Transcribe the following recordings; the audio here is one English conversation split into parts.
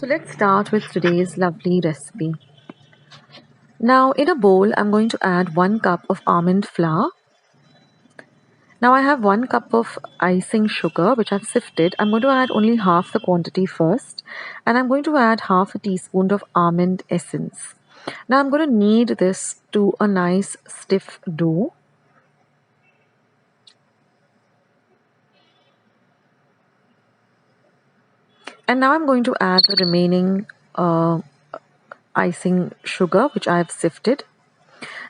let's start with today's lovely recipe. Now in a bowl, I'm going to add 1 cup of almond flour. Now I have 1 cup of icing sugar which I've sifted. I'm going to add only half the quantity first, and I'm going to add half a teaspoon of almond essence. Now I'm going to knead this to a nice stiff dough. And now I'm going to add the remaining icing sugar which I have sifted.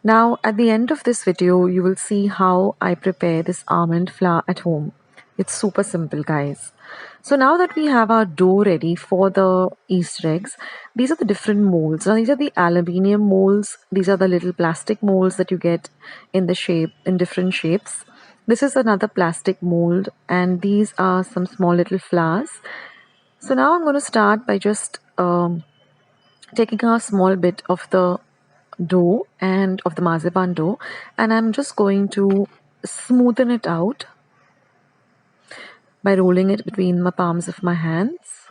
Now at the end of this video, you will see how I prepare this almond flour at home. It's super simple, guys. So now that we have our dough ready for the Easter eggs, these are the different molds. Now these are the aluminium molds. These are the little plastic molds that you get in different shapes. This is another plastic mold, and these are some small little flowers. So now I'm going to start by just taking a small bit of the dough and of the marzipan dough, and I'm just going to smoothen it out by rolling it between the palms of my hands.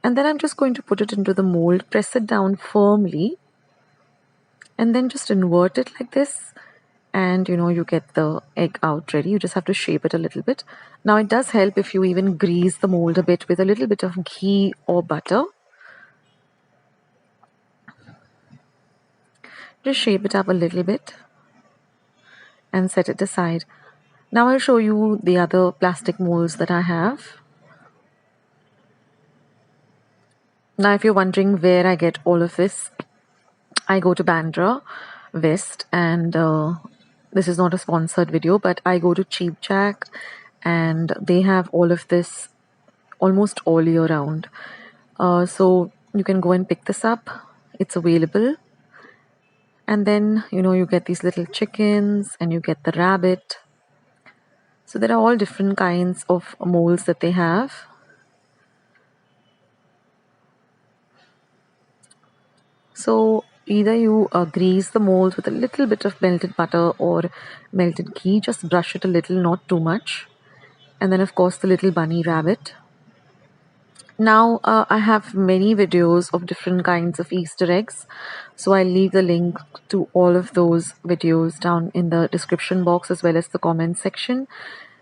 And then I'm just going to put it into the mold, press it down firmly, and then just invert it like this, and you get the egg out ready. You just have to shape it a little bit. Now it does help if you even grease the mold a bit with a little bit of ghee or butter. Just shape it up a little bit and set it aside. Now I'll show you the other plastic molds that I have. Now if you're wondering where I get all of this, I go to Bandra West, and this is not a sponsored video, but I go to Cheap Jack, and they have all of this almost all year round. So you can go and pick this up. It's available. And then you get these little chickens, and you get the rabbit. So there are all different kinds of molds that they have. So either you grease the mold with a little bit of melted butter or melted ghee. Just brush it a little, not too much. And then of course the little bunny rabbit. Now I have many videos of different kinds of Easter eggs, so I'll leave the link to all of those videos down in the description box as well as the comment section.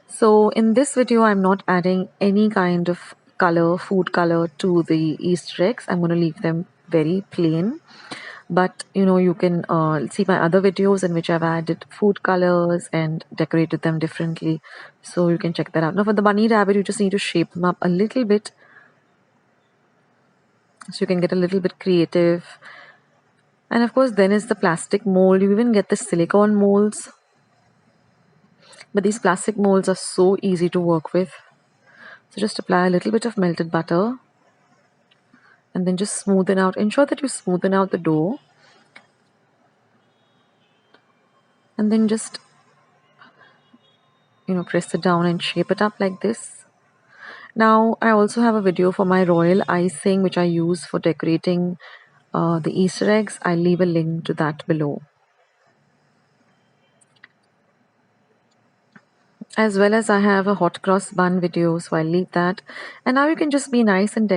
So in this video, I'm not adding any kind of food color to the Easter eggs. I'm going to leave them very plain. But you can see my other videos in which I've added food colors and decorated them differently. So you can check that out. Now for the bunny rabbit, you just need to shape them up a little bit, so you can get a little bit creative. And of course then is the plastic mold. You even get the silicone molds, but these plastic molds are so easy to work with. So just apply a little bit of melted butter and then just smoothen out. Ensure that you smoothen out the dough, and then just press it down and shape it up like this. Now I also have a video for my royal icing which I use for decorating the Easter eggs. I'll leave a link to that below. As well as I have a hot cross bun video, so I'll leave that. And now you can just be nice and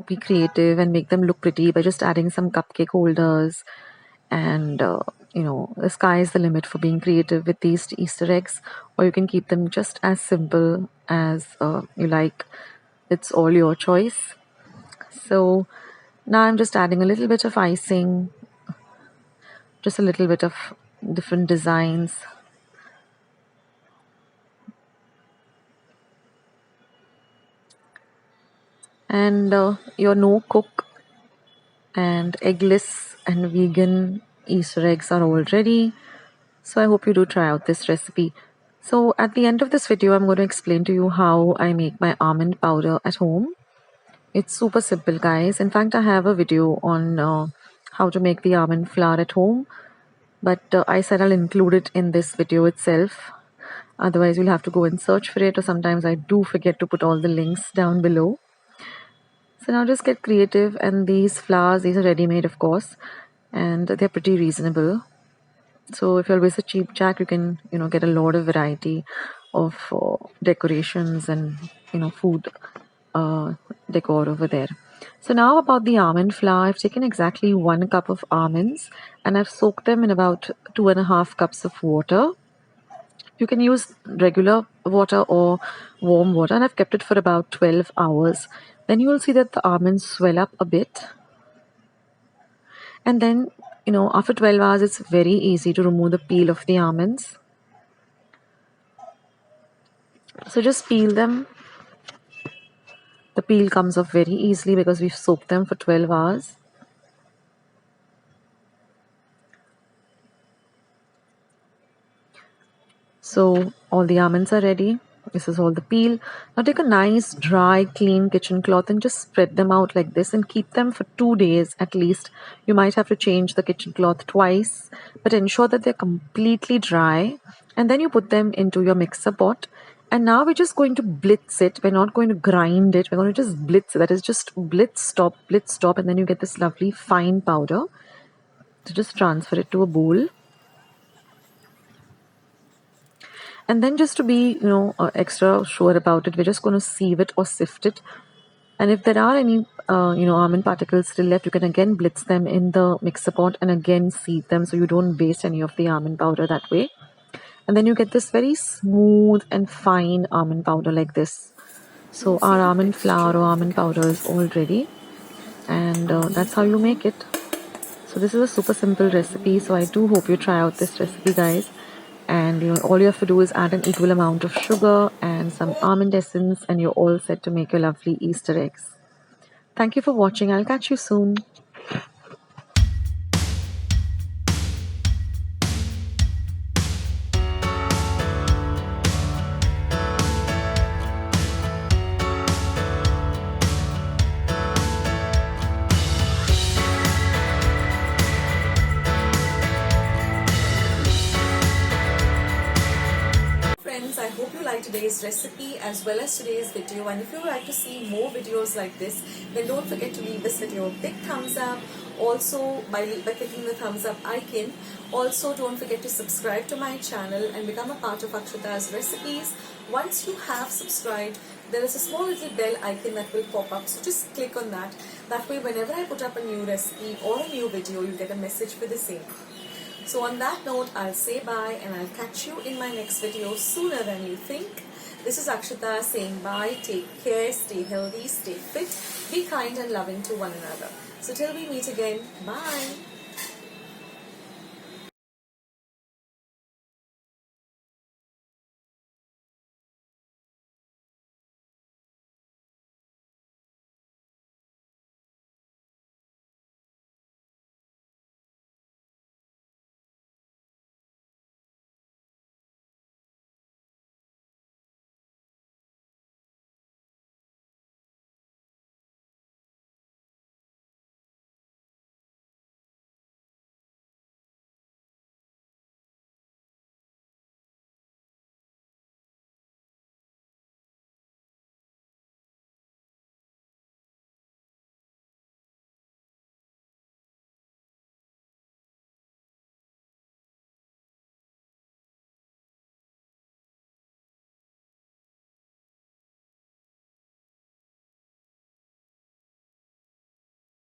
be creative and make them look pretty by just adding some cupcake holders. And the sky is the limit for being creative with these Easter eggs, or you can keep them just as simple as you like. It's all your choice. So now I'm just adding a little bit of icing, just a little bit of different designs. And your no cook and eggless and vegan Easter eggs are all ready. So I hope you do try out this recipe. So at the end of this video, I'm going to explain to you how I make my almond powder at home. It's super simple, guys. In fact, I have a video on how to make the almond flour at home, but I said I'll include it in this video itself. Otherwise, you'll have to go and search for it, or sometimes I do forget to put all the links down below. So now just get creative, and these flowers, these are ready-made of course, and they're pretty reasonable. So if you're always a Cheap Jack, you can get a lot of variety of decorations and food decor over there. So now about the almond flour. I've taken exactly 1 cup of almonds and I've soaked them in about 2.5 cups of water. You can use regular water or warm water, and I've kept it for about 12 hours. Then you will see that the almonds swell up a bit. And then, after 12 hours, it's very easy to remove the peel of the almonds. So just peel them. The peel comes off very easily because we've soaked them for 12 hours. So all the almonds are ready. This is all the peel. Now take a nice dry clean kitchen cloth and just spread them out like this and keep them for 2 days at least. You might have to change the kitchen cloth twice, but ensure that they're completely dry, and then you put them into your mixer pot. And now we're just going to blitz it. We're not going to grind it. We're going to just blitz it. That is just blitz, stop, and then you get this lovely fine powder. So just transfer it to a bowl. And then just to be, extra sure about it, we're just going to sieve it or sift it. And if there are any, almond particles still left, you can again blitz them in the mixer pot and again sieve them so you don't waste any of the almond powder that way. And then you get this very smooth and fine almond powder like this. So our almond flour or almond powder is all ready. And that's how you make it. So this is a super simple recipe. So I do hope you try out this recipe, guys. And all you have to do is add an equal amount of sugar and some almond essence, and you're all set to make your lovely Easter eggs. Thank you for watching. I'll catch you soon. I hope you liked today's recipe as well as today's video, and if you would like to see more videos like this, then don't forget to leave this video a big thumbs up. Also by clicking the thumbs up icon. Also don't forget to subscribe to my channel and become a part of Akshata's recipes. Once you have subscribed, there is a small little bell icon that will pop up, so just click on that. That way whenever I put up a new recipe or a new video, you get a message for the same. So on that note, I'll say bye and I'll catch you in my next video sooner than you think. This is Akshata saying bye, take care, stay healthy, stay fit, be kind and loving to one another. So till we meet again, bye.